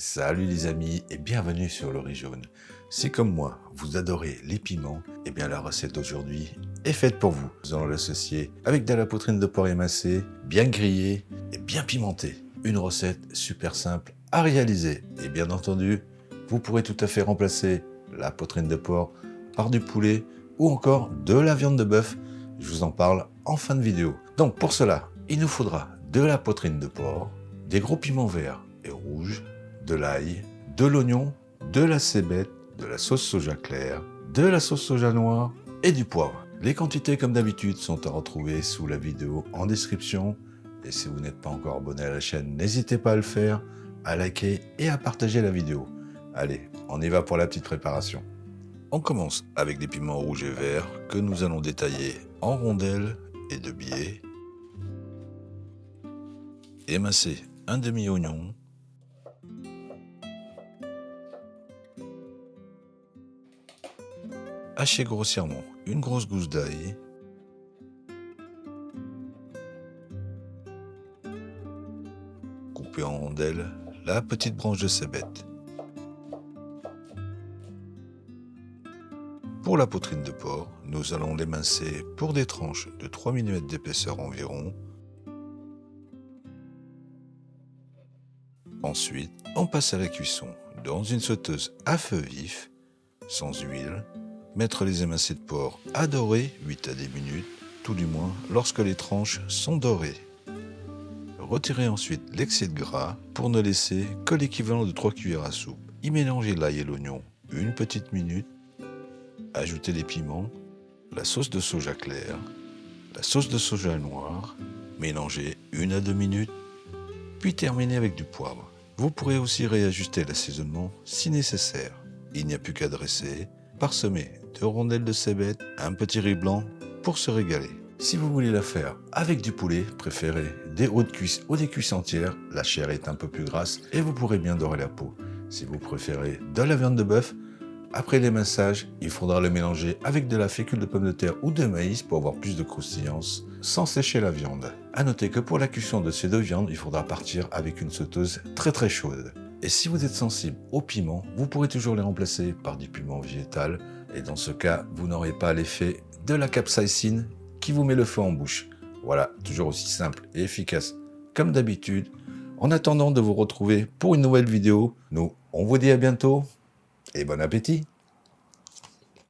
Salut les amis et bienvenue sur le riz jaune. Si comme moi, vous adorez les piments, eh bien la recette d'aujourd'hui est faite pour vous. Nous allons l'associer avec de la poitrine de porc émincée, bien grillée et bien pimentée. Une recette super simple à réaliser. Et bien entendu, vous pourrez tout à fait remplacer la poitrine de porc par du poulet ou encore de la viande de bœuf. Je vous en parle en fin de vidéo. Donc pour cela, il nous faudra de la poitrine de porc, des gros piments verts et rouges, de l'ail, de l'oignon, de la cébette, de la sauce soja claire, de la sauce soja noire et du poivre. Les quantités comme d'habitude sont à retrouver sous la vidéo en description. Et si vous n'êtes pas encore abonné à la chaîne, n'hésitez pas à le faire, à liker et à partager la vidéo. Allez, on y va pour la petite préparation. On commence avec des piments rouges et verts que nous allons détailler en rondelles et de biais. Émincer un demi-oignon. Hachez grossièrement une grosse gousse d'ail. Coupez en rondelles la petite branche de cébette. Pour la poitrine de porc, nous allons l'émincer pour des tranches de 3 mm d'épaisseur environ. Ensuite, on passe à la cuisson dans une sauteuse à feu vif, sans huile. Mettre les émincés de porc à dorer 8 à 10 minutes, tout du moins lorsque les tranches sont dorées. Retirez ensuite l'excès de gras pour ne laisser que l'équivalent de 3 cuillères à soupe. Y mélanger l'ail et l'oignon une petite minute. Ajoutez les piments, la sauce de soja claire, la sauce de soja noire. Mélangez 1 à 2 minutes, puis terminez avec du poivre. Vous pourrez aussi réajuster l'assaisonnement si nécessaire. Il n'y a plus qu'à dresser, parsemer de rondelles de cébette, un petit riz blanc pour se régaler. Si vous voulez la faire avec du poulet, préférez des hauts de cuisse ou des cuisses entières. La chair est un peu plus grasse et vous pourrez bien dorer la peau. Si vous préférez de la viande de bœuf, après l'éminçage, il faudra le mélanger avec de la fécule de pomme de terre ou de maïs pour avoir plus de croustillance sans sécher la viande. A noter que pour la cuisson de ces deux viandes, il faudra partir avec une sauteuse très chaude. Et si vous êtes sensible aux piments, vous pourrez toujours les remplacer par du piment végétal. Et dans ce cas, vous n'aurez pas l'effet de la capsaïcine qui vous met le feu en bouche. Voilà, toujours aussi simple et efficace comme d'habitude. En attendant de vous retrouver pour une nouvelle vidéo, nous, on vous dit à bientôt et bon appétit!